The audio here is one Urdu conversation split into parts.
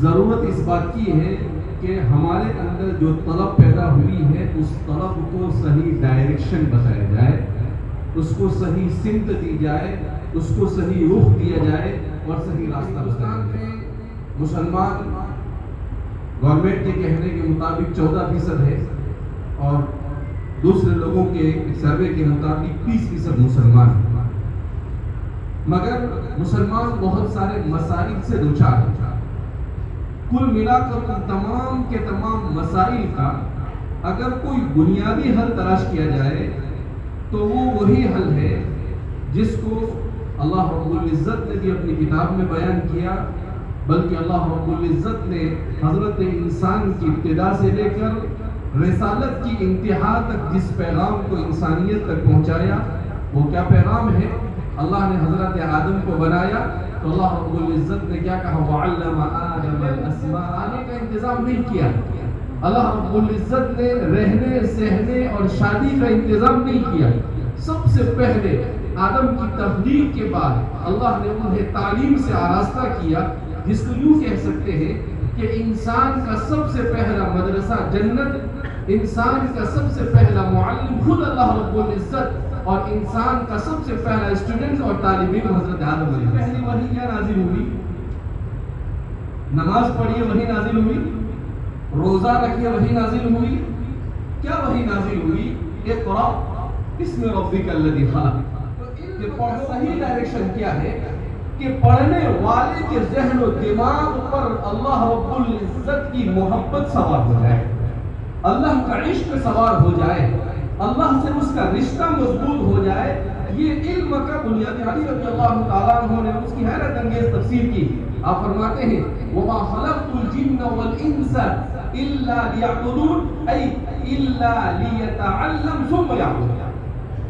ضرورت اس بات کی ہے کہ ہمارے اندر جو طلب پیدا ہوئی ہے اس طلب کو صحیح ڈائریکشن بتایا جائے، اس کو صحیح سمت دی جائے، اس کو صحیح رخ دیا جائے اور صحیح راستہ بتایا جائے۔ مسلمان گورنمنٹ کے کہنے کے مطابق 14% ہے اور دوسرے لوگوں کے سروے کے مطابق 30% مسلمان ہیں، مگر مسلمان بہت سارے مسائل سے دوچار ہیں۔ کل ملا کر ان تمام کے تمام مسائل کا اگر کوئی بنیادی حل تلاش کیا جائے تو وہ وہی حل ہے جس کو اللہ رب العزت نے بھی اپنی کتاب میں بیان کیا، بلکہ اللہ رب العزت نے حضرت انسان کی ابتدا سے لے کر رسالت کی انتہا تک جس پیغام کو انسانیت تک پہنچایا، وہ کیا پیغام ہے؟ اللہ نے حضرت آدم کو بنایا تو اللہ رب العزت نے کیا کہا؟ وَعَلَّمَ آدَمَ الْأَسْمَاءَ۔ آنے کا انتظام نہیں کیا، اللہ رب العزت نے رہنے سہنے اور شادی کا انتظام نہیں کیا۔ سب سے پہلے آدم کی تخلیق کے بعد اللہ نے انہیں تعلیم سے آراستہ کیا، جس کو یوں کہہ سکتے ہیں کہ انسان کا سب سے پہلا مدرسہ جنت، انسان کا سب سے پہلا معلم خود اللہ رب العزت، اور انسان کا سب سے پہلا اسٹوڈنٹ اور طالب علم حضرت آدم علیہ۔ پہلی وحی کیا نازل ہوئی؟ نماز پڑھیے وہی نازل ہوئی، روزہ رکھیے وہی نازل ہوئی۔ کیا وہی نازل ہوئی؟ اقرأ بسم ربک الذی خلق۔ صحیح ڈائریکشن کیا ہے کہ پڑھنے والے کے ذہن و دماغ پر اللہ رب العزت کی محبت سوار ہو جائے، اللہ کا عشق سوار ہو جائے، اللہ سے اس کا رشتہ مضبوط ہو جائے۔ یہ علم کا بنیادی علی رضی اللہ تعالیٰ عنہ نے اس کی حیرت انگیز تفسیر کی۔ آپ فرماتے ہیں وَمَا خَلَقْتُ الْجِنَّ وَالْإِنسَ إِلَّا لِيَعْبُدُونَ أي إِلَّا لِيَتَعَلَّمْ ثُمَّ يَعْبُدُونَ،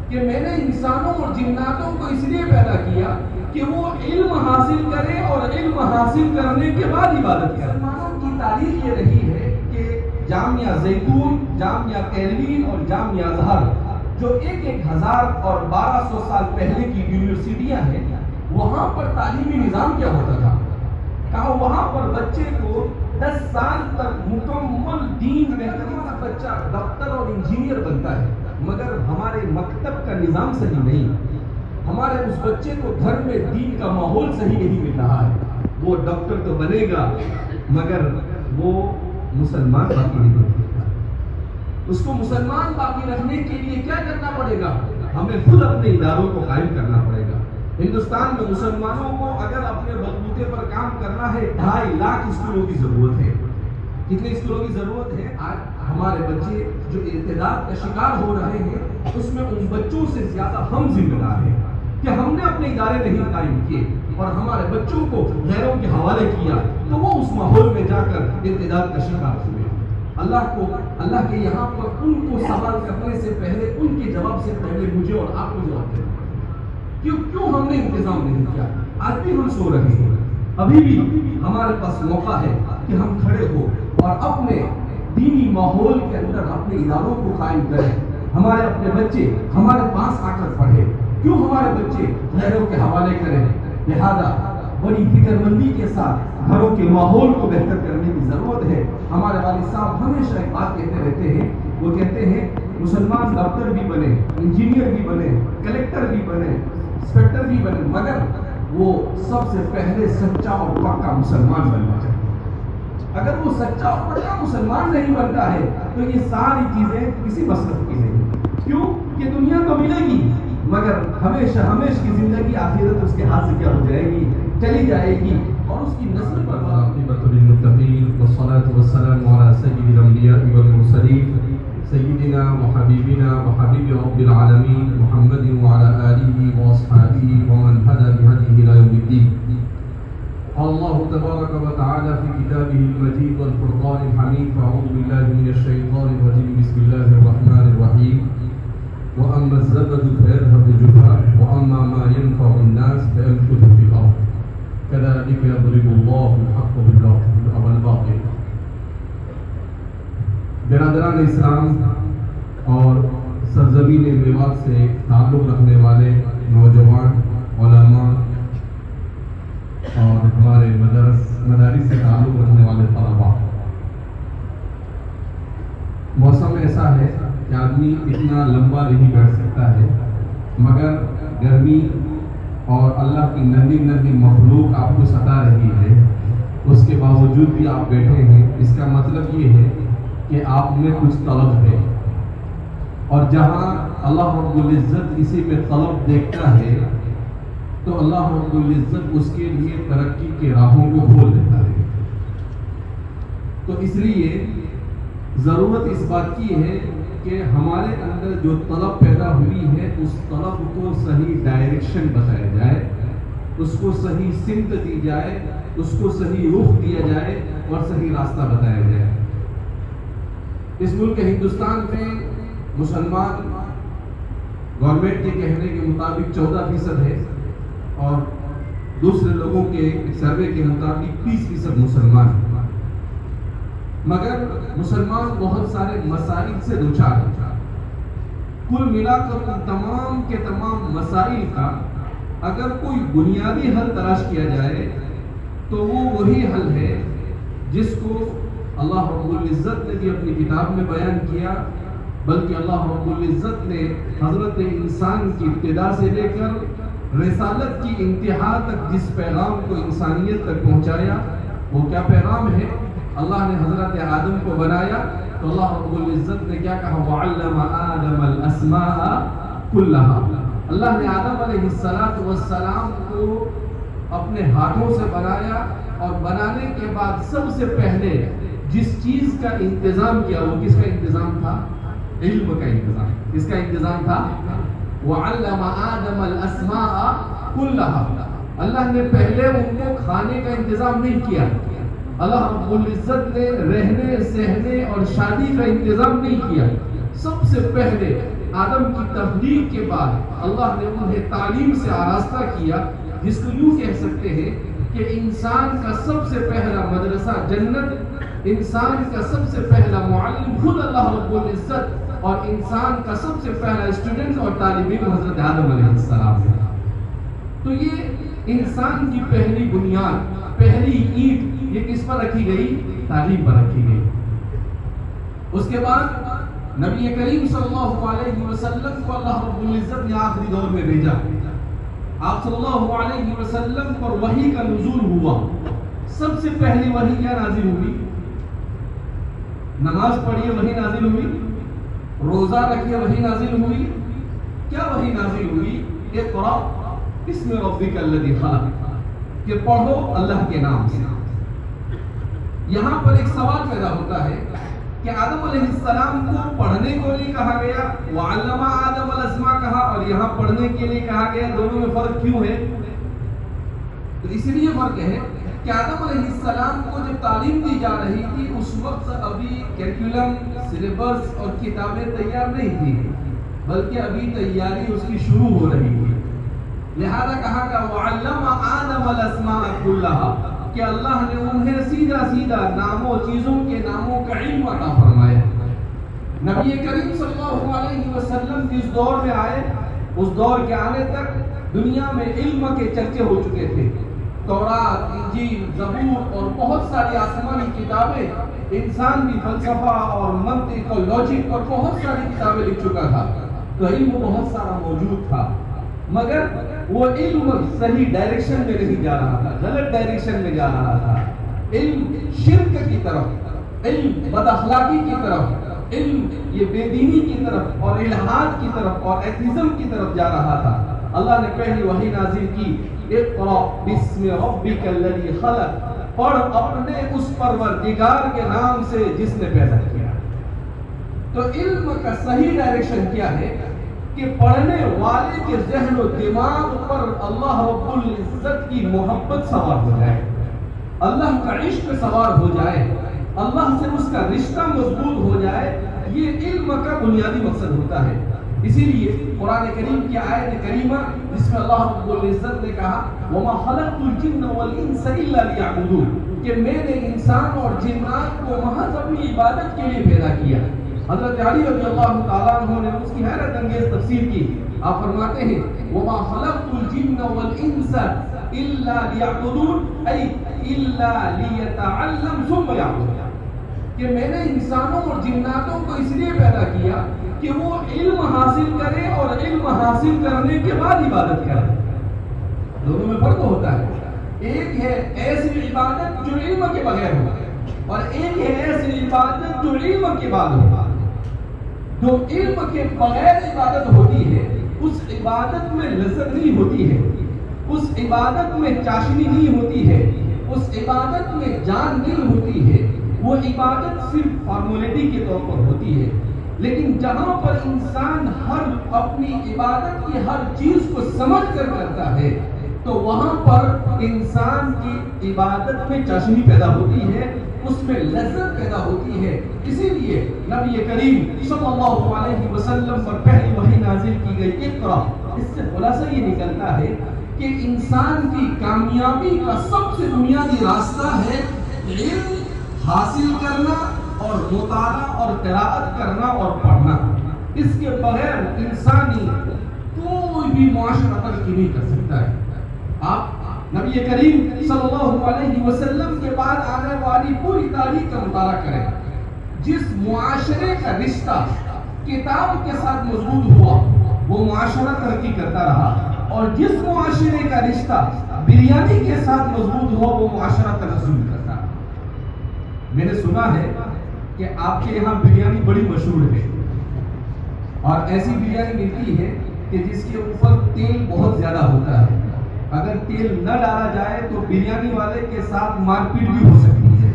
کہ میں نے انسانوں اور جناتوں کو اس لیے پیدا کیا کہ وہ علم حاصل کرے اور علم حاصل کرنے کے بعد عبادت کرے۔ مسلمانوں کی تاریخ یہ رہی ہے کہ جامعہ زیتون، جامعہ کیلوین اور جامعہ ازہر جو 1000 اور 1200 سال پہلے کی یونیورسٹیاں ہیں، وہاں پر تعلیمی نظام کیا ہوتا تھا؟ کہا وہاں پر بچے کو 10 سال تک مکمل دین میں بچہ ڈاکٹر اور انجینئر بنتا ہے، مگر ہمارے مکتب کا نظام صحیح نہیں، ہمارے اس بچے کو گھر میں دین کا ماحول صحیح نہیں مل رہا ہے۔ وہ ڈاکٹر تو بنے گا مگر وہ مسلمان باقی نہیں بنے، اس کو مسلمان باقی رکھنے کے لیے کیا کرنا پڑے گا؟ ہمیں خود اپنے اداروں کو قائم کرنا پڑے گا۔ ہندوستان میں مسلمانوں کو اگر اپنے بلبوتے پر کام کرنا ہے 2.5 لاکھ اسکولوں کی ضرورت ہے۔ کتنے اسکولوں کی ضرورت ہے؟ آج ہمارے بچے جو ارتداد کا شکار ہو رہے ہیں، اس میں ان بچوں سے زیادہ ہم ذمہ دار ہیں کہ ہم نے اپنے ادارے نہیں قائم کیے اور ہمارے بچوں کو غیروں کے حوالے کیا تو وہ اس ماحول میں جا کر ارتداد کا شکار ہوئے۔ اللہ کے یہاں پر ان کو سوال کرنے سے پہلے، ان کے جواب سے پہلے مجھے اور آپ کو جواب دینا ہے۔ کیوں ہم نے انتظام نہیں کیا؟ آج بھی ہم سو رہے ہیں، ابھی بھی ہمارے پاس موقع ہے کہ ہم کھڑے ہو اور اپنے دینی ماحول کے اندر اپنے اداروں کو قائم کریں۔ ہمارے اپنے بچے ہمارے پاس آ کر پڑھے، کیوں ہمارے بچے غیروں کے حوالے کریں؟ لہذا بڑی فکر مندی کے ساتھ گھروں کے ماحول کو بہتر کرنے کی ضرورت ہے۔ ہمارے والد صاحب ہمیشہ ایک بات کہتے رہتے ہیں، وہ کہتے ہیں مسلمان ڈاکٹر بھی بنے، انجینئر بھی بنے، کلیکٹر بھی بنے، انسپیکٹر بھی بنے، مگر وہ سب سے پہلے سچا اور پکا مسلمان بننا چاہیے۔ اگر وہ سچا اور پکا مسلمان نہیں بنتا ہے تو یہ ساری چیزیں کسی مصرف کی نہیں۔ کیوں کہ دنیا تو ملے گی مگر ہمیشہ کی زندگی آخرت اس کے ہاتھ سے کیا ہو جائے گی؟ چلی جائے گی، اور اس کی نسل پر عاقبۃ للمتقین والصلاة والسلام علی سید الانبیاء والمرسلین سیدنا وحبیبنا وحبیب رب العالمین محمد وعلی آلہ واصحابہ ومن هدى بهدیہ الی یوم الدین۔ اللہ تبارک و تعالی فی کتابہ المجید والفرقان الحمید، فاعوذ باللہ من الشیطان الرجیم، بسم اللہ الرحمن الرحیم۔ وَأَمَّا الزَّبَدُ فَيَذْهَبُ جُفَاءً وَأَمَّا مَا يَنفَعُ النَّاسَ فَيَمْكُثُ فِي الْأَرْضِ كَذَلِكَ يَضْرِبُ اللَّهُ الْحَقَّ وَالْبَاطِلَ۔ برادران اسلام اور سرزمین میوات سے تعلق رکھنے والے نوجوان علماء اور ہمارے مدرس مدارس سے تعلق رکھنے والے طلباء، موسم ایسا ہے کہ آدمی اتنا لمبا نہیں بیٹھ سکتا ہے، مگر گرمی اور اللہ کی نندی نندی مخلوق آپ کو ستا رہی ہے، اس کے باوجود بھی آپ بیٹھے ہیں۔ اس کا مطلب یہ ہے کہ آپ میں کچھ طلب ہے، اور جہاں اللہ رب العزت اسی میں طلب دیکھتا ہے تو اللہ رب العزت اس کے لیے ترقی کے راہوں کو کھول دیتا ہے۔ تو اس لیے ضرورت اس بات کی ہے کہ ہمارے اندر جو طلب پیدا ہوئی ہے اس طلب کو صحیح ڈائریکشن بتایا جائے، اس کو صحیح سمت دی جائے، اس کو صحیح رخ دیا جائے اور صحیح راستہ بتایا جائے۔ اس ملک ہندوستان میں مسلمان گورنمنٹ کے کہنے کے مطابق 14% ہے، اور دوسرے لوگوں کے سروے کے مطابق 30% مسلمان ہیں، مگر مسلمان بہت سارے مسائل سے دوچار ہیں۔ کل ملا کر ان تمام کے تمام مسائل کا اگر کوئی بنیادی حل تلاش کیا جائے تو وہ وہی حل ہے جس کو اللہ رب العزت نے بھی اپنی کتاب میں بیان کیا، بلکہ اللہ رب العزت نے حضرت انسان کی ابتدا سے لے کر رسالت کی انتہا تک جس پیغام کو انسانیت تک پہنچایا، وہ کیا پیغام ہے؟ اللہ نے حضرت آدم کو بنایا تو اللہ رب العزت نے کیا کہا؟ وَعَلَّمَ آدَمَ الْأَسْمَاءَ كُلَّهَا۔ اللہ نے آدم علیہ السلام کو اپنے ہاتھوں سے بنایا، اور بنانے کے بعد سب سے پہلے جس چیز کا انتظام کیا وہ کس کا انتظام تھا؟ علم کا انتظام۔ کس کا انتظام تھا؟ وَعَلَّمَ آدَمَ الْأَسْمَاءَ كُلَّهَا۔ اللہ نے پہلے ان کو کھانے کا انتظام نہیں کیا، اللہ رب العزت نے رہنے سہنے اور شادی کا انتظام نہیں کیا۔ سب سے پہلے آدم کی تخلیق کے بعد اللہ نے انہیں تعلیم سے آراستہ کیا، جس کو یوں کہہ سکتے ہیں کہ انسان کا سب سے پہلا مدرسہ جنت، انسان کا سب سے پہلا معلم خود اللہ رب العزت، اور انسان کا سب سے پہلا اسٹوڈنٹ اور طالب علم حضرت آدم علیہ السلام ہے۔ تو یہ انسان کی پہلی بنیاد، پہلی اینٹ یہ کس پر رکھی گئی؟ تعلیم پر رکھی گئی۔ اس کے بعد نبی کریم صلی اللہ علیہ وسلم کو اللہ رب العزت نے آخری دور میں بھیجا۔ آپ صلی اللہ علیہ وسلم پر وحی کا نزول ہوا۔ سب سے پہلی وحی کیا نازل ہوئی؟ نماز پڑھیے وحی نازل ہوئی، روزہ رکھیے وحی نازل ہوئی۔ کیا وحی نازل ہوئی؟ اقرأ بسم ربک الذی خلق، کہ پڑھو اللہ کے نام سے۔ یہاں پر ایک سوال پیدا ہوتا ہے کہ آدم علیہ السلام کو پڑھنے کو نہیں کہا گیا، وَعَلَّمَ آدَمَ الْأَسْمَاءَ کہا، اور یہاں پڑھنے کے لیے کہا گیا؟ دونوں میں فرق کیوں ہے؟ تو اس لیے فرق ہے کہ آدم علیہ السلام کو جب تعلیم دی جا رہی تھی اس وقت ابھی کیریکولم، سلیبس اور کتابیں تیار نہیں تھی، بلکہ ابھی تیاری اس کی شروع ہو رہی تھی۔ لہذا کہا کہ وَعَلَّمَ آدَمَ الْأَسْمَاءَ كُلَّهَا، کہ اللہ نے انہیں سیدھا سیدھا ناموں، چیزوں کے ناموں کا علم عطا فرمایا۔ نبی کریم صلی اللہ علیہ وسلم جس دور میں آئے، اس دور کے آنے تک دنیا میں علم کے چرچے ہو چکے تھے۔ تورات، انجیل، زبور اور بہت ساری آسمانی کتابیں، انسان بھی فلسفہ اور منطق اور لاجک اور بہت ساری کتابیں لکھ چکا تھا، تو علم بہت سارا موجود تھا، مگر وہ علم صحیح ڈائریکشن میں نہیں جا رہا تھا، غلط ڈائریکشن میں جا رہا تھا۔ علم شرک کی طرف، علم بد اخلاقی کی طرف، علم یہ بے دینی کی طرف اور الحاد کی طرف اور ایتھیزم کی طرف جا رہا تھا۔ اللہ نے پہلی وحی نازل کی، اقرأ بسم ربک الذی خلق، پڑھ اپنے اس پروردگار کے نام سے جس نے پیدا کیا۔ تو علم کا صحیح ڈائریکشن کیا ہے کہ پڑھنے والے کے ذہن و دماغ پر اللہ رب العزت کی محبت سوار ہو جائے، اللہ کا عشق سوار ہو جائے، اللہ سے اس کا رشتہ مضبوط ہو جائے۔ یہ علم کا بنیادی مقصد ہوتا ہے۔ اسی لیے قرآن کریم کی آیت کریمہ جس میں اللہ رب العزت نے کہا وَمَا خَلَقْتُ الْجِنَّ وَالْإِنسَ إِلَّا لِيَعْبُدُونَ، کہ میں نے انسان اور جنات کو محض اپنی عبادت کے لیے پیدا کیا۔ حضرت علی رضی اللہ تعالیٰ عنہ نے اس کی حیرت انگیز تفسیر کی۔ آپ فرماتے ہیں وَمَا خَلَقْتُ الْجِنَّ وَالْإِنسَ إِلَّا لِيَعْبُدُونَ، ای إلا ليتعلم ثم يعبد، کہ میں نے انسانوں اور جناتوں کو اس لیے پیدا کیا کہ وہ علم حاصل کرے اور علم حاصل کرنے کے بعد عبادت کرے۔ دونوں میں فرق ہوتا ہے، ایک ہے ایسی عبادت جو علم کے بغیر ہو، اور ایک ہے ایسی عبادت جو علم کے بعد ہو۔ جو علم کے بغیر عبادت ہوتی ہے اس عبادت میں لذت نہیں ہوتی ہے، اس عبادت میں چاشنی نہیں ہوتی ہے، اس عبادت میں جان نہیں ہوتی ہے، وہ عبادت صرف فارمولیٹی کے طور پر ہوتی ہے۔ لیکن جہاں پر انسان ہر اپنی عبادت کی ہر چیز کو سمجھ کر کرتا ہے تو وہاں پر انسان کی عبادت میں چاشنی پیدا ہوتی ہے، اس میں لذت پیدا ہوتی ہے۔ اسی لیے نبی کریم صلی اللہ علیہ وسلم پر پہلی وحی نازل کی گئی اقرا، اس سے خلاصہ یہ نکلتا ہے کہ انسان کی کامیابی کا سب سے بنیادی راستہ ہے علم حاصل کرنا اور مطالعہ اور قراءت کرنا اور پڑھنا۔ اس کے بغیر انسانی کوئی بھی معاشرہ ترقی نہیں کر سکتا ہے۔ آپ نبی کریم صلی اللہ علیہ وسلم کے بعد آنے والی پوری تاریخ کا مطالعہ کریں، جس معاشرے کا رشتہ کتاب کے ساتھ مضبوط ہوا وہ معاشرہ ترقی کرتا رہا، اور جس معاشرے کا رشتہ بریانی کے ساتھ مضبوط ہوا وہ معاشرہ تنزل کرتا رہا۔ میں نے سنا ہے کہ آپ کے یہاں بریانی بڑی مشہور ہے، اور ایسی بریانی ملتی ہے کہ جس کے اوپر تیل بہت زیادہ ہوتا ہے، اگر تیل نہ ڈالا جائے تو بریانی والے کے ساتھ مار پیٹ بھی ہو سکتی ہے۔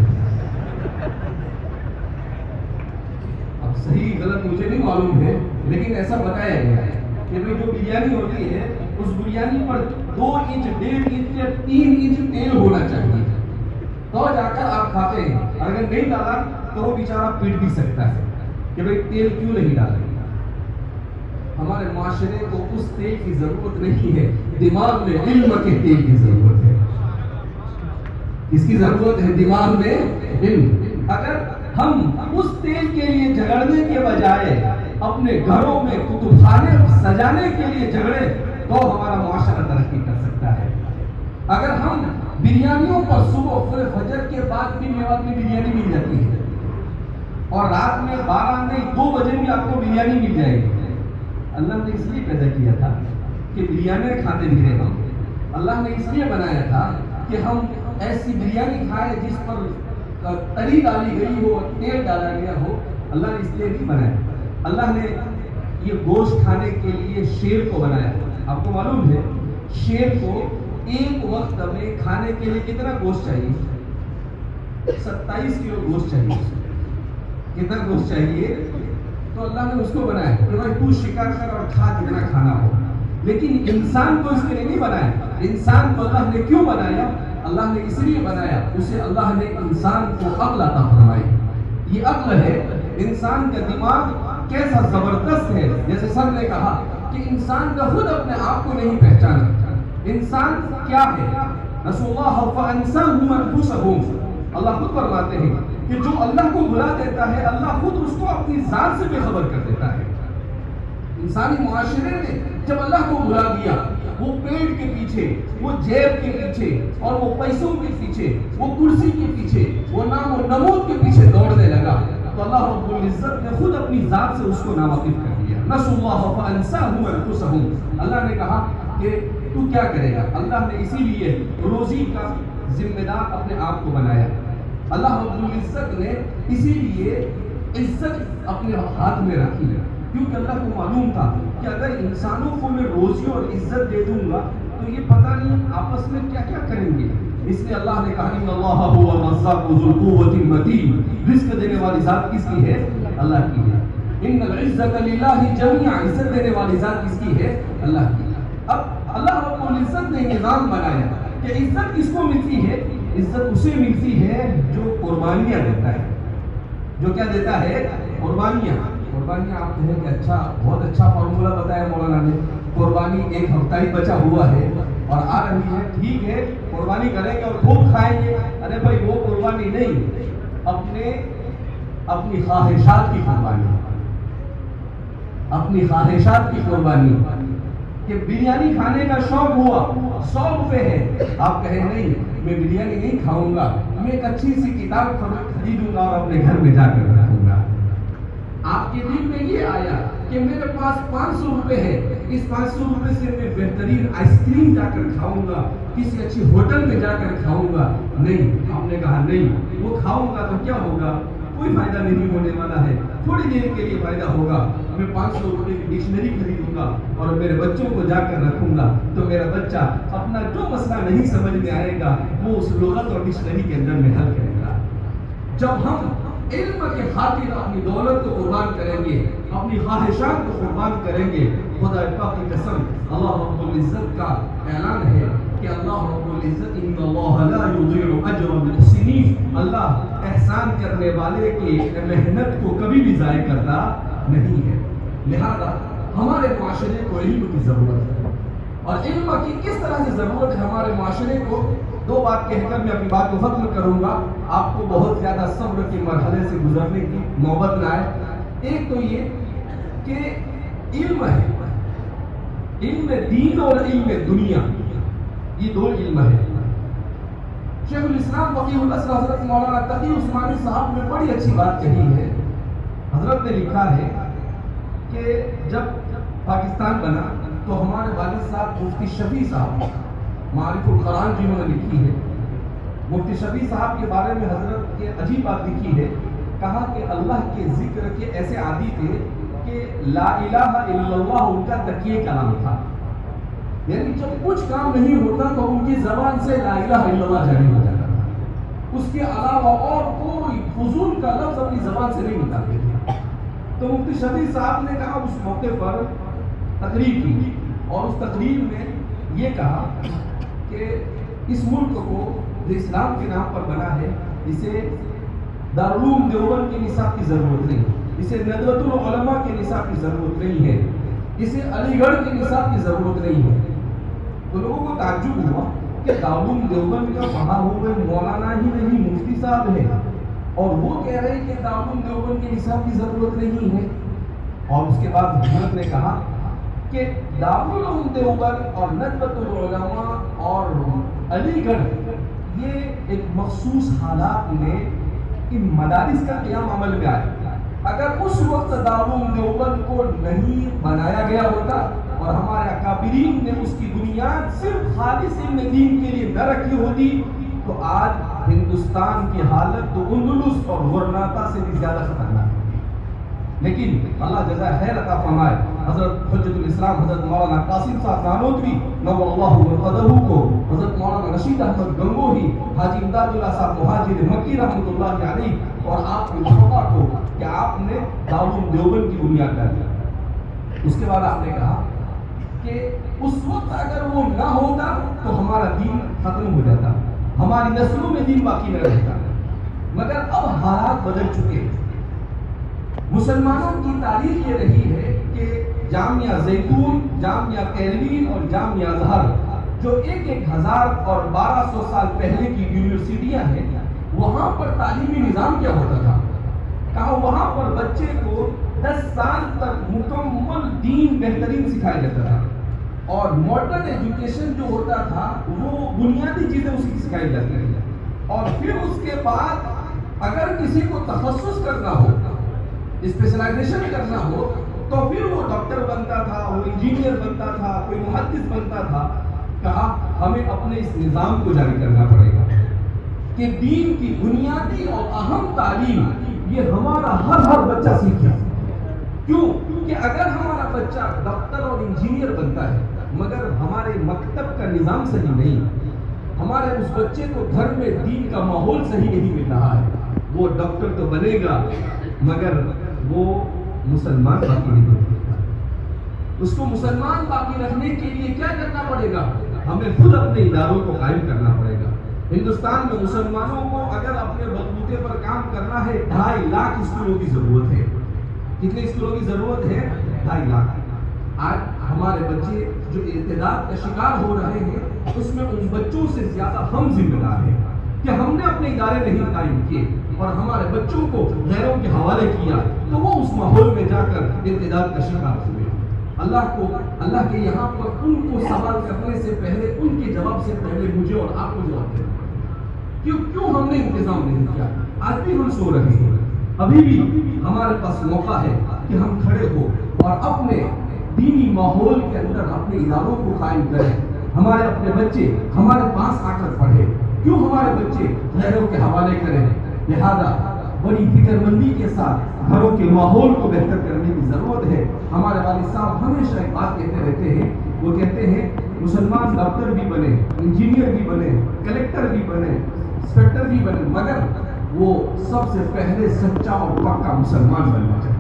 اب صحیح غلط مجھے نہیں معلوم ہے، لیکن ایسا بتایا گیا ہے کہ جو بریانی ہوتی ہے اس بریانی پر 2 انچ 1.5 انچ یا 3 انچ تیل ہونا چاہیے، تو جا کر آپ کھاتے ہیں۔ اگر نہیں ڈالا تو وہ بیچارہ پیٹ بھی سکتا ہے کہ بھئی تیل کیوں نہیں ڈالا۔ ہمارے معاشرے کو اس تیل کی ضرورت نہیں ہے، دماغ میں علم کے تیل کی ضرورت ہے۔ اس کی ضرورت ہے دماغ میں علم۔ اگر ہم اس تیل کے لیے جھگڑنے کے بجائے اپنے گھروں میں کتب خانے سجانے کے لیے جھگڑے تو ہمارا معاشرہ ترقی کر سکتا ہے۔ اگر ہم بریانیوں پر صبح فجر کے بعد بھی بریانی مل جاتی ہے، اور رات میں 12 نہیں 2 بجے بھی آپ کو بریانی مل جائے گی۔ اللہ نے اس لیے پیدا کیا تھا کہ بریانی کھاتے بھی رہے ہم۔ اللہ نے اس لیے بنایا تھا کہ ہم ایسی بریانی کھائے جس پر تری ڈالی گئی ہو، تیل ڈالا گیا ہو۔ اللہ نے اس لیے نہیں بنایا۔ اللہ نے یہ گوشت کھانے کے لیے شیر کو بنایا۔ آپ کو معلوم ہے شیر کو ایک وقت میں کھانے کے لیے کتنا گوشت چاہیے؟ 27 کلو گوشت چاہیے۔ کتنا گوشت چاہیے؟ تو اللہ نے اس کو بنایا کہ بھائی تو شکار کر اور کھا جتنا کھانا ہو۔ لیکن انسان کو اس کے لیے نہیں بنایا۔ انسان کو اللہ نے کیوں بنایا؟ اللہ نے اس لیے بنایا، اسے اللہ نے انسان کو عقل عطا فرمائی۔ یہ عقل ہے، انسان کا دماغ کیسا زبردست ہے۔ جیسے سر نے کہا کہ انسان کا خود اپنے آپ کو نہیں پہچانا۔ انسان کیا ہے؟ رسول اللہ فَأَنْسَاهُمْ أَنفُسَهُمْ، اللہ خود فرماتے ہیں کہ جو اللہ کو بھلا دیتا ہے اللہ خود اس کو اپنی ذات سے بے خبر کر دیتا ہے۔ انسانی معاشرے نے جب اللہ کو بھلا دیا، وہ پیٹ کے پیچھے، وہ جیب کے پیچھے، اور وہ پیسوں کے پیچھے، وہ کرسی کے پیچھے، وہ نام و نمود کے پیچھے دوڑنے لگا، تو اللہ رب العزت نے خود اپنی ذات سے اس کو ناواقف کر دیا۔ نسوا اللہ فانساهم انفسهم، اللہ نے کہا کہ تو کیا کرے گا؟ اللہ نے اسی لیے روزی کا ذمہ دار اپنے آپ کو بنایا۔ اللہ رب العزت نے اسی لیے عزت اپنے ہاتھ میں رکھی ہے، کیونکہ اللہ کو معلوم تھا کہ اگر انسانوں کو میں روزی اور عزت دے دوں گا تو یہ پتہ نہیں آپس میں کیا کیا کریں گے۔ اس لیے اللہ نے کہا ان اللہ هو الرزاق ذو القوة المتین، رزق دینے والی ذات کس کی ہے؟ اللہ کی ہے۔ ان العزت للہ جميعا، عزت دینے والی ذات کس کی ہے؟ اللہ کی۔ اب اللہ رب العزت نے نظام بنایا کہ عزت کس کو ملتی ہے؟ عزت اسے ملتی ہے جو قربانیاں دیتا ہے۔ جو کیا دیتا ہے؟ قربانیاں۔ قربانیاں آپ کہیں کہ اچھا، بہت اچھا فارمولہ بتایا مولانا نے، قربانی ایک ہفتہ ہی بچا ہوا ہے اور آ رہی ہے، ٹھیک ہے قربانی کریں گے اور خوب کھائیں گے۔ ارے بھائی وہ قربانی نہیں، اپنی خواہشات کی قربانی، اپنی خواہشات کی قربانی۔ کہ بریانی کھانے کا شوق ہوا، 100 روپے ہے، آپ کہیں نہیں میں بریانی نہیں کھاؤں گا، میں ایک اچھی سی کتاب خریدوں گا اور اپنے گھر میں جا کر رکھوں گا۔ آپ کے دل میں یہ آیا کہ میرے پاس 500 روپے ہے، اس 500 روپے سے میں بہترین آئس کریم جا کر کھاؤں گا، کسی اچھی ہوٹل میں جا کر کھاؤں گا؟ نہیں، آپ نے کہا نہیں، وہ کھاؤں گا تو کیا ہوگا؟ کوئی فائدہ نہیں ہونے والا ہے، تھوڑی دیر کے لیے فائدہ ہوگا۔ میں 500 روپے کی ڈکشنری خریدوں گا اور میرے بچوں کو جا کر رکھوں گا، تو میرا بچہ اپنا جو مسئلہ نہیں سمجھ میں آئے گا وہ اس لغت اور ڈکشنری کے اندر میں حل کرے گا۔ جب ہم علم کے خاطر اپنی دولت کو قربان کریں گے، اپنی خواہشات کو قربان کریں گے، خدا پاک کی قسم، اللہ رب العزت کا اعلان ہے کہ اللہ رب العزت ان اللہ لا یضیع اجر المحسنین، اللہ احسان کرنے والے کی محنت کو کبھی بھی ضائع کرتا نہیں ہے۔ لہذا ہمارے معاشرے کو علم کی ضرورت ہے، اور علم کی کس طرح سے ضرورت ہے ہمارے معاشرے کو، دو بات کہہ کر میں اپنی بات کو ختم کروں گا، آپ کو بہت زیادہ صبر کے مرحلے سے گزرنے کی نوبت نہ آئے۔ ایک تو یہ کہ علم ہے، علم دین اور علم دنیا، یہ دو علم ہے۔ شیخ الاسلام فقیہ الاسر حضرت مولانا تقی عثمانی صاحب نے بڑی اچھی بات کہی ہے۔ حضرت نے لکھا ہے کہ جب پاکستان بنا تو ہمارے والد صاحب مفتی شفیع صاحب، معارف القرآن جنہوں نے لکھی ہے، مفتی شفیع صاحب کے بارے میں حضرت کے عجیب بات لکھی ہے، کہا کہ اللہ کے ذکر کے ایسے عادی تھے کہ لا الہ الا اللہ ان کا تکیے کا نام تھا، یعنی جب کچھ کام نہیں ہوتا تو ان کی زبان سے لا الہ الا اللہ جاری ہو جاتا تھا، اس کے علاوہ اور کوئی فضول کا لفظ اپنی زبان سے نہیں نکالتے تھے۔ تو مفتی شفیع صاحب نے کہا، اس موقع پر تقریر کی اور اس تقریر میں یہ کہا کہ اس ملک کو جو اسلام کے نام پر بنا ہے، اسے دارالعلوم دیوبند کے نصاب کی ضرورت نہیں، اسے ندوۃ العلماء کے نصاب کی ضرورت نہیں ہے، اسے علی گڑھ کے نصاب کی ضرورت نہیں ہے۔ تو لوگوں کو تعجب ہوا کہ دارالعلوم دیوبند کا پڑھا ہوئے مولانا ہی نہیں مفتی صاحب ہے، اور وہ کہہ رہے ہیں کہ دارالعلوم دیوبند کے نصاب کی ضرورت نہیں ہے۔ اور اس کے بعد حضرت نے کہا کہ دارالعلوم دیوبند اور ندوۃ العلماء اور علی گڑھ یہ ایک مخصوص حالات میں ان مدارس کا قیام عمل میں آیا۔ اگر اس وقت دارالعلوم دیوبند کو نہیں بنایا گیا ہوتا اور ہمارے اکابرین نے اس کی بنیاد صرف خالص علم دین کے لیے نہ رکھی ہوتی تو آج ہندوستان کی حالت تو اندلس اور غرناطہ سے بھی زیادہ خطرناک ہے۔ لیکن اللہ جزائے خیر عطا فرمائے، حضرت حجت الاسلام حضرت مولانا قاسم صاحب نانوتوی نور اللہ قدرہ کو، حضرت مولانا رشید احمد گنگوہی، حاجی امداد اللہ صاحب مہاجر مکی رحمۃ اللہ علیہ اور آپ کے شعبہ کو کہ آپ نے دارالعلوم دیوبند کی بنیاد ڈالی۔ اس کے بعد آپ نے کہا کہ اس وقت اگر وہ نہ ہوتا تو ہمارا دین ختم ہو جاتا، ہماری نسلوں میں دین باقی نہ رہتا، مگر اب حالات بدل چکے ہیں۔ مسلمانوں کی تاریخ یہ رہی ہے کہ جامعہ زیتون، جامعہ قیروین اور جامعہ ازہر جو 1000 اور 1200 سال پہلے کی یونیورسٹیاں ہیں، وہاں پر تعلیمی نظام کیا ہوتا تھا؟ کہا وہاں پر بچے کو 10 سال تک مکمل دین بہترین سکھایا جاتا تھا، اور ماڈرن ایجوکیشن جو ہوتا تھا وہ بنیادی چیزیں اس کی سکھائی جاتی ہیں، اور پھر اس کے بعد اگر کسی کو تخصص کرنا ہو، اسپیشلائزیشن کرنا ہو، تو پھر وہ ڈاکٹر بنتا تھا، وہ انجینئر بنتا تھا، کوئی محدث بنتا تھا۔ کہا ہمیں اپنے اس نظام کو جاری کرنا پڑے گا کہ دین کی بنیادی اور اہم تعلیم یہ ہمارا ہر بچہ سیکھے۔ کیوں؟ کہ اگر ہمارا بچہ ڈاکٹر اور انجینئر بنتا ہے مگر ہمارے مکتب کا نظام صحیح نہیں، ہمارے اس بچے کو گھر میں دین کا ماحول صحیح نہیں مل رہا ہے، وہ ڈاکٹر تو بنے گا مگر وہ مسلمان باقی نہیں بنے گا۔ اس کو مسلمان باقی رکھنے کے لیے کیا کرنا پڑے گا؟ ہمیں خود اپنے اداروں کو قائم کرنا پڑے گا۔ ہندوستان میں مسلمانوں کو اگر اپنے بلبوتے پر کام کرنا ہے 2.5 لاکھ اسکولوں کی ضرورت ہے۔ کتنے اسکولوں کی ضرورت ہے؟ 2.5 لاکھ۔ آج ہمارے بچے جو ارتداد کا شکار ہو رہے ہیں، اس میں ان بچوں سے زیادہ ہم ذمہ دار ہیں کہ ہم نے اپنے ادارے نہیں قائم کیے اور ہمارے بچوں کو غیروں کے حوالے کیا، تو وہ اس ماحول میں جا کر ارتداد کا شکار ہوئے۔ اللہ کے یہاں پر ان کو سوال کرنے سے پہلے، ان کے جواب سے پہلے مجھے اور آپ کو جواب دینا۔ کیوں ہم نے انتظام نہیں کیا؟ آج بھی ہم سو رہے ہیں، ابھی بھی ہمارے پاس موقع ہے کہ ہم کھڑے ہو اور اپنے دینی ماحول کے اندر اپنے اداروں کو قائم کریں. ہمارے اپنے بچے ہمارے پاس آ کر پڑھے، کیوں ہمارے بچے غیروں کے حوالے کریں؟ لہذا بڑی فکر مندی کے ساتھ گھروں کے ماحول کو بہتر کرنے کی ضرورت ہے. ہمارے والد صاحب ہمیشہ ایک بات کہتے رہتے ہیں، وہ کہتے ہیں مسلمان ڈاکٹر بھی بنے، انجینئر بھی بنے، کلیکٹر بھی بنے، انسپیکٹر بھی بنے، مگر وہ سب سے پہلے سچا اور پکا مسلمان بننا چاہیے.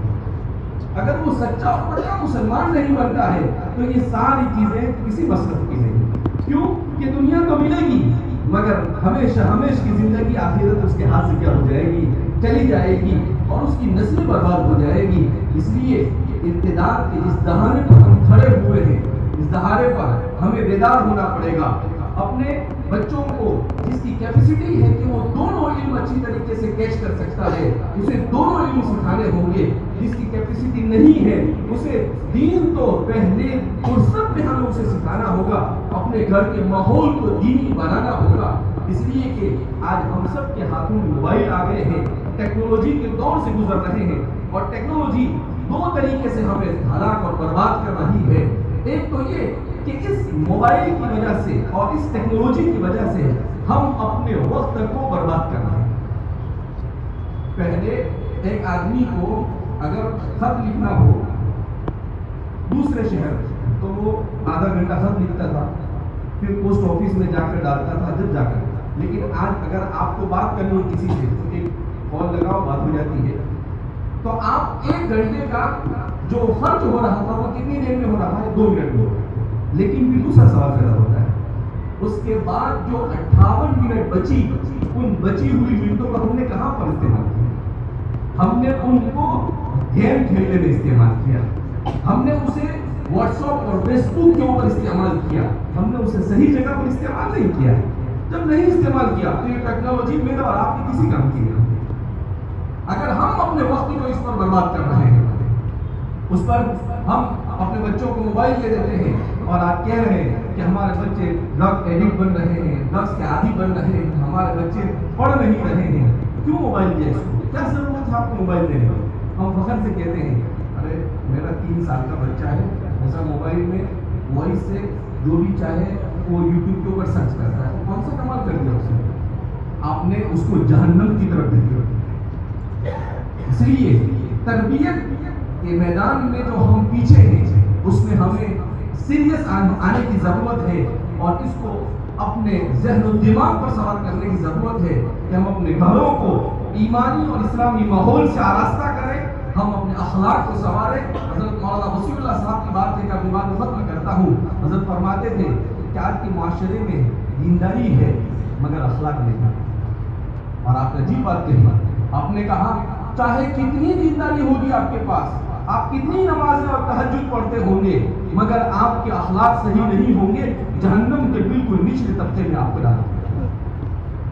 اگر وہ سچا اور پکا مسلمان نہیں بنتا ہے تو یہ ساری چیزیں کسی مصرف کی نہیں. کیوں کہ دنیا تو ملے گی مگر ہمیشہ کی زندگی آخرت اس کے ہاتھ سے کیا ہو جائے گی، چلی جائے گی اور اس کی نسل برباد ہو جائے گی. اس لیے ابتداء کے اس دہانے پر ہم کھڑے ہوئے ہیں، اس دہانے پر ہمیں بیدار ہونا پڑے گا. اپنے بچوں کو جس کی کیپیسٹی ہے کہ وہ دونوں علم اچھی طریقے سے کیچ کر سکتا ہے، اسے دونوں علم سکھانے ہوں گے. جس کی کیپیسٹی نہیں ہے اسے دین تو پہلے فرصت میں ہمیں اسے سکھانا ہوگا، اپنے گھر کے ماحول کو دینی بنانا ہوگا. اس لیے کہ آج ہم سب کے ہاتھوں میں موبائل آ گئے ہیں، ٹیکنالوجی کے دور سے گزر رہے ہیں اور ٹیکنالوجی دو طریقے سے ہمیں ہلاک اور برباد کر رہی ہے. ایک تو یہ کہ اس موبائل کی وجہ سے اور اس ٹیکنالوجی کی وجہ سے ہم اپنے وقت کو برباد کر رہے ہیں. پہلے ایک آدمی کو اگر خط لکھنا ہو دوسرے شہر تو وہ آدھا گھنٹہ خط لکھتا تھا، پھر پوسٹ آفس میں جا کر ڈالتا تھا جب جا کر. لیکن آج اگر آپ کو بات کرنی ہے کسی سے، ایک کال لگاؤ بات ہو جاتی ہے، تو آپ 1 گھنٹے کا جو خرچ ہو رہا تھا وہ کتنی دیر میں ہو رہا ہے؟ 2 منٹ میں. لیکن پھر دوسرا سوال پیدا ہوتا ہے، اس کے بعد جو 58 منٹ بچی، ان بچی ہوئی منٹوں کو ہم نے کہاں پر استعمال کیا؟ ہم نے ان کو گیم کھیلنے میں استعمال کیا، ہم نے اسے واٹس ایپ اور فیس بک کے اوپر استعمال کیا، ہم نے اسے صحیح جگہ پر استعمال نہیں کیا. جب نہیں استعمال کیا تو یہ ٹیکنالوجی میرے اور آپ کی کسی کام کی نہیں. اگر ہم اپنے وقت کو اس پر برباد کر رہے ہیں، اس پر ہم اپنے بچوں کو موبائل دے دیتے ہیں اور آپ کہہ رہے ہیں کہ ہمارے بچے ڈرگ ایڈکٹ بن رہے ہیں، ڈرگس کے عادی بن رہے ہیں، ہمارے بچے پڑھ نہیں رہے ہیں. کیوں موبائل دیا اس کو؟ کیا ضرورت ہے آپ کو موبائل دینے کی؟ ہم فخر سے کہتے ہیں ارے میرا 3 سال کا بچہ ہے، ایسا موبائل میں وائس سے جو بھی چاہے وہ یوٹیوب کے اوپر سرچ کرتا ہے. کون سا کمال کر دیا اس نے؟ آپ نے اس کو جہنم کی طرف بھیج دیا. اس لیے تربیت کے میدان میں جو ہم پیچھے ہیں اس میں ہمیں سیریس آنے کی ضرورت ہے اور اس کو اپنے ذہن و دماغ پر سوار کرنے کی ضرورت ہے کہ ہم اپنے گھروں کو ایمانی اور اسلامی ماحول سے آراستہ کریں، ہم اپنے اخلاق کو سنواریں. حضرت مولانا وسیع اللہ صاحب کی بات ایک اپنی بات کو ختم کرتا ہوں. حضرت فرماتے تھے کہ آج کے معاشرے میں دینداری ہے مگر اخلاق نہیں. اور آپ نے عجیب بات کہی، آپ نے کہا چاہے کتنی دینداری ہوگی آپ کے پاس، آپ کتنی نمازیں اور تہجد پڑھتے ہوں گے، مگر آپ کے اخلاق صحیح نہیں ہوں گے، جہنم کے بالکل نچلے طبقے میں آپ کو ڈالیں.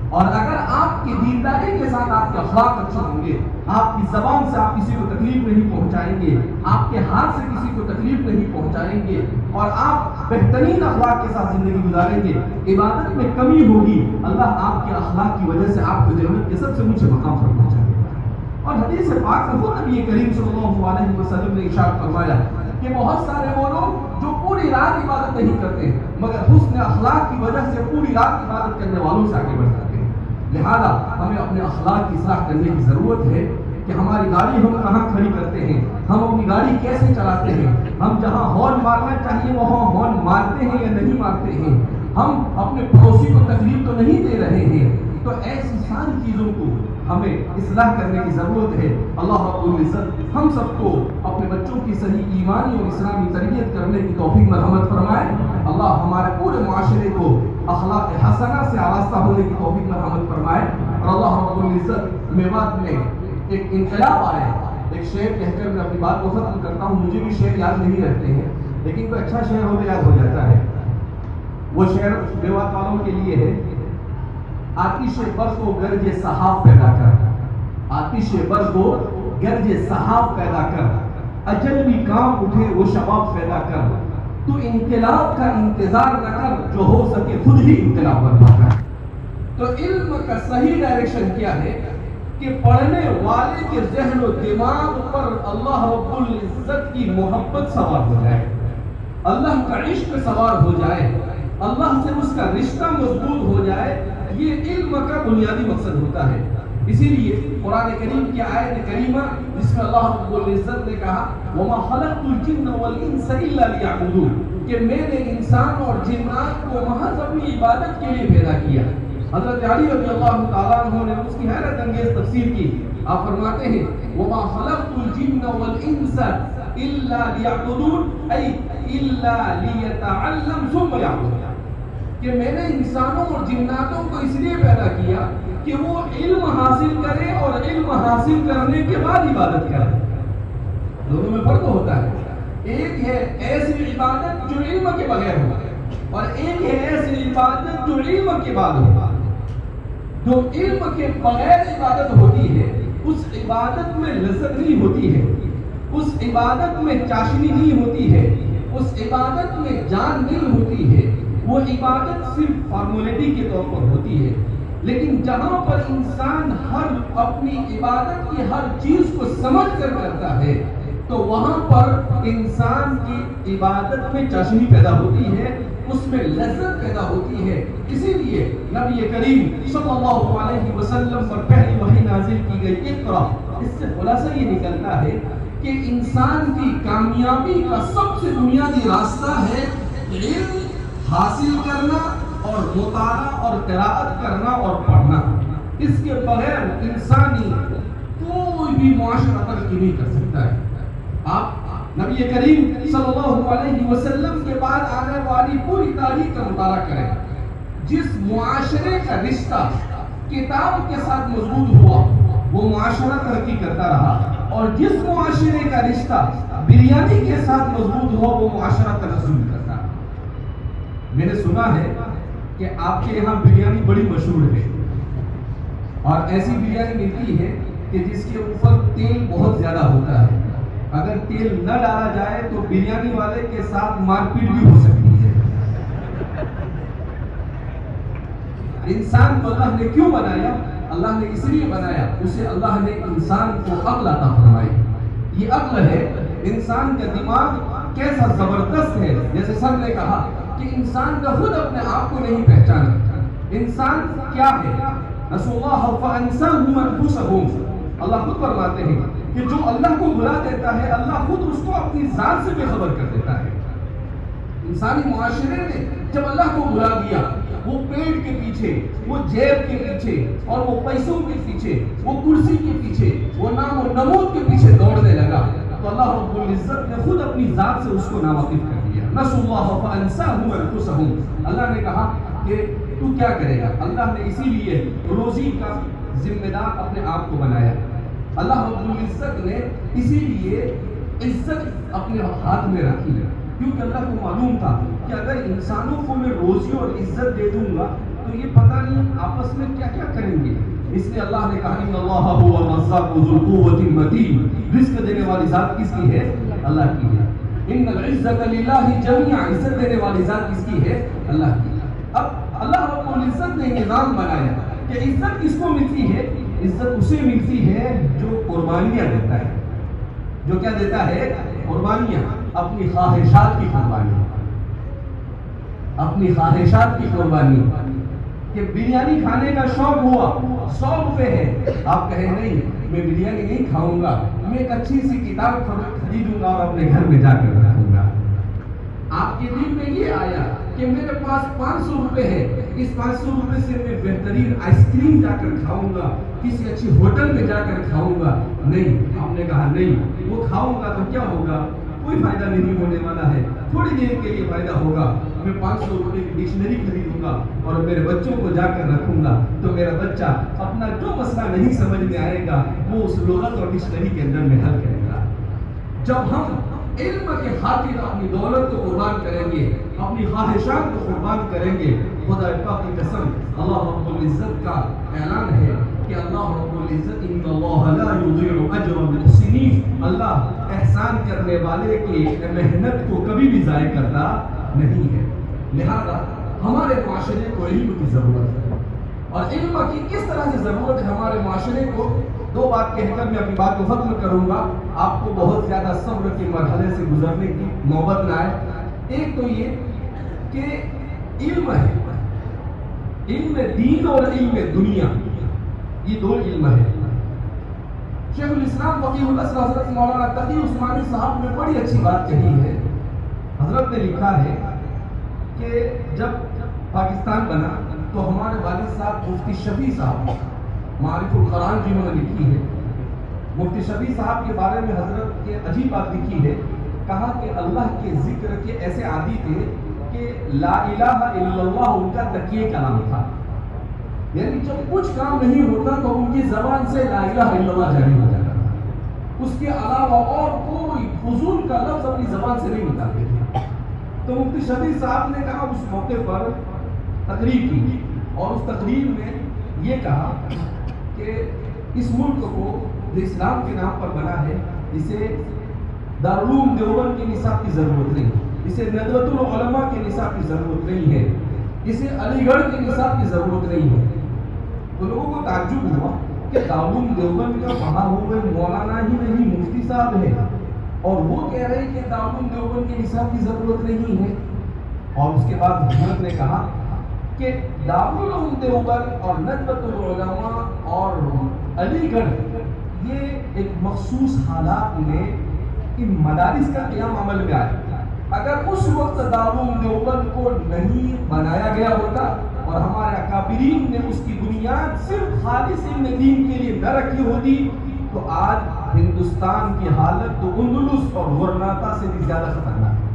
اور اگر آپ کی دینداری کے ساتھ آپ کے اخلاق اچھے ہوں گے، آپ کی زبان سے آپ کسی کو تکلیف نہیں پہنچائیں گے، آپ کے ہاتھ سے کسی کو تکلیف نہیں پہنچائیں گے اور آپ بہترین اخلاق کے ساتھ زندگی گزاریں گے، عبادت میں کمی ہوگی، اللہ آپ کے اخلاق کی وجہ سے آپ کو جنت کے سب سے اونچے مقام پر پہنچائے گا. اور حدیث پاک میں خود نبی کریم صلی اللہ علیہ وسلم نے ارشاد فرمایا کہ بہت سارے وہ لوگ جو پوری رات عبادت نہیں کرتے مگر حسن اخلاق کی وجہ سے پوری رات عبادت کرنے والوں سے آگے بڑھ جاتے ہیں. لہذا ہمیں اپنے اخلاق کی اصلاح کرنے کی ضرورت ہے کہ ہماری گاڑی ہم کہاں کھڑی کرتے ہیں، ہم اپنی گاڑی کیسے چلاتے ہیں، ہم جہاں ہارن مارنا چاہیے وہاں ہارن مارتے ہیں یا نہیں مارتے ہیں، ہم اپنے پڑوسی کو تکلیف تو نہیں دے رہے ہیں. تو ایسی ساری چیزوں کو ہمیں اصلاح کرنے کی ضرورت ہے. اللہ رب العزت ہم سب کو اپنے بچوں کی صحیح ایمانی اور اسلامی تربیت کرنے کی توفیق مرحمت فرمائے. اللہ ہمارے پورے معاشرے کو اخلاق حسنہ سے آراستہ ہونے کی توفیق مرحمت فرمائے. اور اللہ رب العزت میوات میں ایک انقلاب آیا. ایک شعر کہہ کر میں اپنی بات کو ختم کرتا ہوں. مجھے بھی شعر یاد نہیں رہتے ہیں لیکن کوئی اچھا شعر ہو تو یاد ہو جاتا ہے. وہ شعر میوات والوں کے لیے ہے. آتش برق و گرج سحاب پیدا کر، آتش برق و گرج سحاب پیدا کر، اجل بھی کام اٹھے وہ شباب پیدا کر. تو انقلاب کا انتظار نہ کر، جو ہو سکے خود ہی انقلاب برپا کر. تو علم کا صحیح ڈائریکشن کیا ہے کہ پڑھنے والے کے ذہن و دماغ پر اللہ رب العزت کی محبت سوار ہو جائے، اللہ کا عشق سوار ہو جائے، اللہ سے اس کا رشتہ مضبوط ہو جائے، یہ علم کا بنیادی مقصد ہوتا ہے۔ اسی لیے قرآن کریم کی آیت کریمہ جس میں اللہ رب العزت نے کہا وَمَا خَلَقْتُ الْجِنَّ وَالْإِنسَ إِلَّا لِيَعْبُدُونَ، کہ میں نے انسان اور جنات کو محض اپنی عبادت کے لیے پیدا کیا۔ حضرت علی رضی اللہ تعالیٰ عنہ نے اس کی حیرت انگیز تفسیر کی، آپ فرماتے ہیں وَمَا خَلَقْتُ الْجِنَّ وَالْإِنسَ إِلَّا لِيَعْبُدُونَ أي إِلَّا لِيَتَعَلَّمْ ثُمَّ يَعْبُدُونَ، کہ میں نے انسانوں اور جناتوں کو اس لیے پیدا کیا کہ وہ علم حاصل کرے اور علم حاصل کرنے کے بعد عبادت کرے۔ دونوں میں فرق ہوتا ہے، ایک ہے ایسی عبادت جو علم کے بغیر ہو اور ایک ہے ایسی عبادت جو علم کے بعد ہو۔ جو علم کے بغیر عبادت ہوتی ہے اس عبادت میں لذت نہیں ہوتی ہے، اس عبادت میں چاشنی نہیں ہوتی ہے، اس عبادت میں جان نہیں ہوتی ہے، وہ عبادت صرف فارمولیٹی کے طور پر ہوتی ہے۔ لیکن جہاں پر انسان ہر اپنی عبادت کی ہر چیز کو سمجھ کر کرتا ہے تو وہاں پر انسان کی عبادت میں چاشنی پیدا ہوتی ہے، اس میں لذت پیدا ہوتی ہے۔ اسی لیے نبی کریم صلی اللہ علیہ وسلم پر پہلی وحی نازل کی گئی اقرا، اس سے خلاصہ یہ نکلتا ہے کہ انسان کی کامیابی کا سب سے بنیادی راستہ ہے علم حاصل کرنا اور مطالعہ اور قراءت کرنا اور پڑھنا۔ اس کے بغیر انسانی کوئی بھی معاشرہ ترقی نہیں کر سکتا ہے۔ آپ نبی کریم صلی اللہ علیہ وسلم کے بعد آنے والی پوری تاریخ کا مطالعہ کریں، جس معاشرے کا رشتہ کتاب کے ساتھ مضبوط ہوا وہ معاشرہ ترقی کرتا رہا، اور جس معاشرے کا رشتہ بریانی کے ساتھ مضبوط ہوا وہ معاشرہ ترقی کرتا رہا۔ میں نے سنا ہے کہ آپ کے یہاں بریانی بڑی مشہور ہے، اور ایسی بریانی ملتی ہے کہ جس کے اوپر تیل بہت زیادہ ہوتا ہے، اگر تیل نہ ڈالا جائے تو بریانی والے کے ساتھ مار پیٹ بھی ہو سکتی ہے۔ انسان کو اللہ نے کیوں بنایا؟ اللہ نے اس لیے بنایا، اسے اللہ نے انسان کو عقل عطا فرمائی۔ یہ عقل ہے، انسان کا دماغ کیسا زبردست ہے، جیسے سر نے کہا کہ انسان کا خود اپنے آپ کو نہیں پہچانا۔ انسان کیا ہے؟ نسوا اللہ فانساہم انفسہم، اللہ خود فرماتے ہیں کہ جو اللہ کو بھلا دیتا ہے اللہ خود اس کو اپنی ذات سے بے خبر کر دیتا ہے۔ انسانی معاشرے نے جب اللہ کو بھلا دیا، وہ پیٹ کے پیچھے، وہ جیب کے پیچھے، اور وہ پیسوں کے پیچھے، وہ کرسی کے پیچھے، وہ نام و نمود کے پیچھے دوڑنے لگا، تو اللہ رب العزت نے خود اپنی ذات سے اس کو ناواقف کر دیا۔ نسوا اللہ فانساہم انفسہم، اللہ نے کہا کہ تو کیا کرے گا؟ اللہ نے اسی لیے روزی کا ذمہ دار اپنے آپ کو بنایا۔ اللہ رب العزت نے اسی لیے عزت اپنے ہاتھ میں رکھی، کیونکہ اللہ کو معلوم تھا کہ اگر انسانوں کو میں روزی اور عزت دے دوں گا تو یہ پتہ نہیں آپس میں کیا کیا کریں گے۔ اس لیے اللہ نے کہا ان اللہ هو الرزاق ذو القوة المتین، رزق دینے والی ذات کس کی ہے؟ اللہ کی ہے۔ ان العزت للہ جمیعا، عزت دینے والی ذات کس کی ہے؟ اللہ کی۔ اب اللہ رب العزت نے نظام بنایا کہ عزت کس کو ملتی ہے؟ عزت اسے ملتی ہے جو قربانیاں دیتا ہے۔ جو کیا دیتا ہے؟ قربانیاں، اپنی خواہشات کی قربانی، اپنی خواہشات کی قربانی۔ کہ بریانی کھانے کا شوق ہوا، 100 روپے ہے، آپ کہیں نہیں میں بریانی نہیں کھاؤں گا، میں ایک اچھی سی کتاب خریدوں گا اور اپنے گھر میں جا کر رکھوں گا۔ آپ کے دل میں یہ آیا کہ میرے پاس 500 روپے ہے، اس 500 روپے سے میں بہترین آئس کریم جا کر کھاؤں گا، کسی اچھی ہوٹل میں جا کر کھاؤں گا۔ نہیں، آپ نے کہا نہیں، وہ کھاؤں گا تو کیا ہوگا؟ کوئی فائدہ نہیں ہونے والا ہے، تھوڑی دیر کے لیے فائدہ ہوگا۔ میں 500 روپے کی ڈکشنری خریدوں گا اور میرے بچوں کو جا کر رکھوں گا، تو میرا بچہ اپنا جو مسئلہ نہیں سمجھ میں آئے گا وہ اس لغت اور ڈکشنری کے اندر میں حل کرے گا۔ جب ہم علم کے خاطر اپنی دولت کو قربان کریں گے، اپنی خواہشات کو قربان کریں گے، خدا پاک کی قسم اللہ رب العزت کا اعلان ہے کہ اللہ رب العزت ان اللہ لا یضیع اجر المحسنین، اللہ احسان کرنے والے کی محنت کو کبھی بھی ضائع کرتا نہیں ہے۔ لہذا ہمارے معاشرے کو علم کی ضرورت ہے، اور علم کی کس طرح سے ضرورت ہے ہمارے معاشرے کو. دو بات کہہ کر میں اپنی بات کو ختم کروں گا، آپ کو بہت زیادہ صبر کے مرحلے سے گزرنے کی نوبت نہ آئے. ایک تو یہ کہ علم ہے، علم دین اور علم دنیا، یہ دو علم ہے. شیخ الاسلام فقیہ الاسر حضرت مولانا تقی عثمانی صاحب نے بڑی اچھی بات کہی ہے. حضرت نے لکھا ہے کہ جب پاکستان بنا تو ہمارے والد صاحب مفتی شفیع صاحب معارف القرآن جنہوں نے لکھی ہے، مفتی شفیع صاحب کے بارے میں حضرت کے عجیب بات لکھی ہے. کہا کہ اللہ کے ذکر کے ایسے عادی تھے کہ لا الہ الا اللہ ان کا تکیے کا نام تھا. یعنی جب کچھ کام نہیں ہوتا تو ان کی زبان سے لا الہ الا اللہ جاری ہو جاتا تھا، اس کے علاوہ اور کوئی فضول کا لفظ اپنی زبان سے نہیں نکالتے تھے. تو مفتی شفیع صاحب نے کہا اس موقع پر تقریر کی، اور اس تقریر میں یہ کہا کہ اس ملک کو جو اسلام کے نام پر بنا ہے، اسے دارالعلوم دیوبند کے نصاب کی ضرورت نہیں، اسے ندوۃ العلماء کے نصاب کی ضرورت نہیں ہے، اسے علی گڑھ کے نصاب کی ضرورت نہیں ہے. تو لوگوں کو تعجب ہوا کہ دارالعلوم دیوبند کا پڑھا ہوئے مولانا ہی نہیں مفتی صاحب ہے، اور وہ کہہ رہے کہ دارالعلوم دیوبند کے نصاب کی ضرورت نہیں ہے. اور اس کے بعد حضرت نے کہا کہ دارالعلوم دیوبند اور ندوۃ العلماء اور علی گڑھ یہ ایک مخصوص حالات میں ان مدارس کا قیام عمل میں آیا. اگر اس وقت دارالعلوم دیوبند کو نہیں بنایا گیا ہوتا اور ہمارے اکابرین نے اس کی بنیاد صرف خالص علم دین کے لیے نہ رکھی ہوتی تو آج ہندوستان کی حالت تو اندلس اور غرناطہ سے بھی زیادہ خطرناک ہے.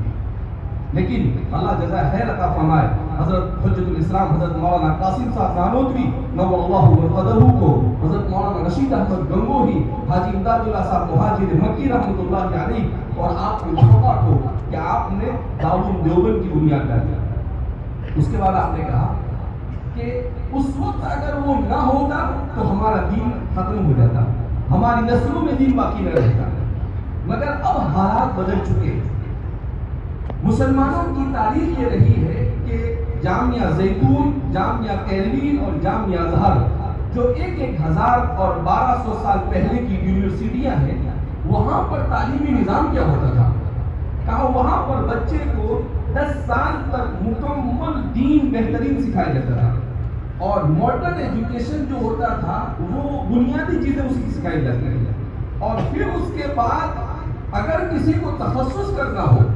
لیکن اللہ جزائے خیر عطا فرمائے حضرت حجت الاسلام حضرت مولانا قاسم صاحب نانوتوی نور اللہ قدرہ کو، حضرت مولانا رشید احمد گنگوہی، حاجی امداد اللہ صاحب مہاجر مکی رحمۃ اللہ علیہ اور آپ کے طلباء کو کہ آپ نے دارالعلوم دیوبند کی بنیاد ڈالی. اس کے بعد آپ نے کہا کہ اس وقت اگر وہ نہ ہوتا تو ہمارا دین ختم ہو جاتا، ہماری نسلوں میں دین باقی نہ رہتا. مگر اب حالات بدل چکے ہیں. مسلمانوں کی تاریخ یہ رہی ہے کہ جامعہ زیتون، جامعہ کیروین اور جامعہ ازہر جو 1000 اور 1200 سال پہلے کی یونیورسٹیاں ہیں، وہاں پر تعلیمی نظام کیا ہوتا تھا؟ کہا وہاں پر بچے کو 10 سال تک مکمل دین بہترین سکھایا جاتا تھا، اور ماڈرن ایجوکیشن جو ہوتا تھا وہ بنیادی چیزیں اس کی سکھائی جاتی ہیں. اور پھر اس کے بعد اگر کسی کو تخصص کرنا ہو،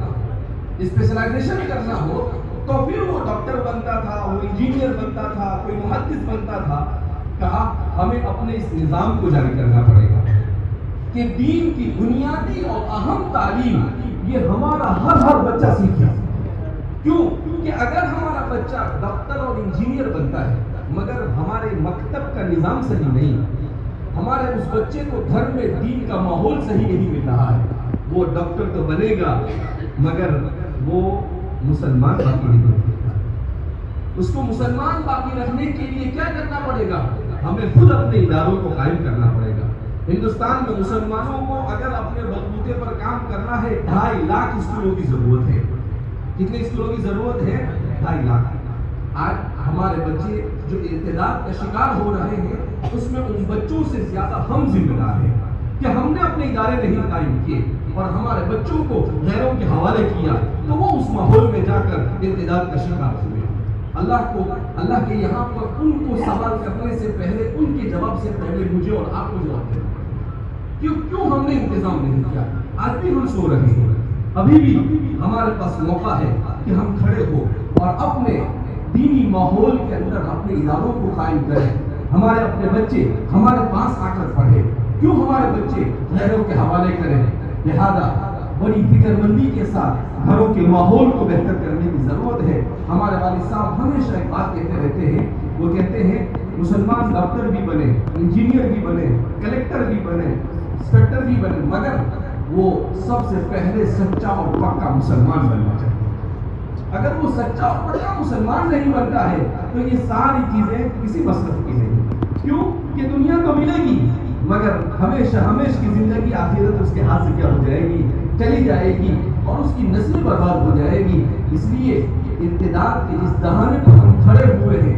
اسپیشلائزیشن کرنا ہو، تو پھر وہ ڈاکٹر بنتا تھا، وہ انجینئر بنتا تھا، کوئی محدث بنتا تھا. کہا ہمیں اپنے اس نظام کو جاری کرنا پڑے گا کہ دین کی بنیادی اور اہم تعلیم یہ ہمارا ہر بچہ سیکھے. کیوں؟ کہ اگر ہمارا بچہ ڈاکٹر اور انجینئر بنتا ہے مگر ہمارے مکتب کا نظام صحیح نہیں، ہمارے اس بچے کو گھر میں دین کا ماحول صحیح نہیں مل رہا ہے، وہ ڈاکٹر تو بنے گا مگر وہ مسلمان باقی نہیں بنے گا. اس کو مسلمان باقی رکھنے کے لیے کیا کرنا پڑے گا؟ ہمیں خود اپنے اداروں کو قائم کرنا پڑے گا. ہندوستان میں مسلمانوں کو اگر اپنے بلبوتے پر کام کرنا ہے 2.5 لاکھ اسکولوں کی ضرورت ہے. کتنے اسکولوں کی ضرورت ہے؟ 2.5 لاکھ. آج ہمارے بچے جو ارتداد کا شکار ہو رہے ہیں اس میں ان بچوں سے زیادہ ہم ذمہ دار ہیں کہ ہم نے اپنے ادارے نہیں قائم کیے اور ہمارے بچوں کو غیروں کے حوالے کیا تو وہ اس ماحول میں جا کر ارتداد کا شکار ہوئے. اللہ کے یہاں پر ان کو سوال کرنے سے پہلے، ان کے جواب سے پہلے مجھے اور آپ کو جواب دینا. کیوں ہم نے انتظام نہیں کیا؟ آج بھی ہم سو رہے ہیں. ابھی بھی ہمارے پاس موقع ہے کہ ہم کھڑے ہو اور اپنے دینی ماحول کے اندر اپنے اداروں کو قائم کریں. ہمارے اپنے بچے ہمارے پاس آ کر پڑھے، کیوں ہمارے بچے غیروں کے حوالے کریں؟ لہذا بڑی فکر مندی کے ساتھ گھروں کے ماحول کو بہتر کرنے کی ضرورت ہے. ہمارے والد صاحب ہمیشہ ایک بات کہتے رہتے ہیں، وہ کہتے ہیں مسلمان ڈاکٹر بھی بنے، انجینئر بھی بنے، کلیکٹر بھی بنے، انسپیکٹر بھی بنے، مگر وہ سب سے پہلے سچا اور پکا مسلمان بننا چاہیے. اگر وہ سچا اور پکا مسلمان نہیں بنتا ہے تو یہ ساری چیزیں کسی مصرف کی نہیں. کیوں کہ دنیا تو ملے گی مگر ہمیشہ کی زندگی آخرت اس کے ہاتھ سے کیا ہو جائے گی، چلی جائے گی اور اس کی نسل برباد ہو جائے گی. اس لیے ارتداد کے جس دہانے پر ہم کھڑے ہوئے ہیں،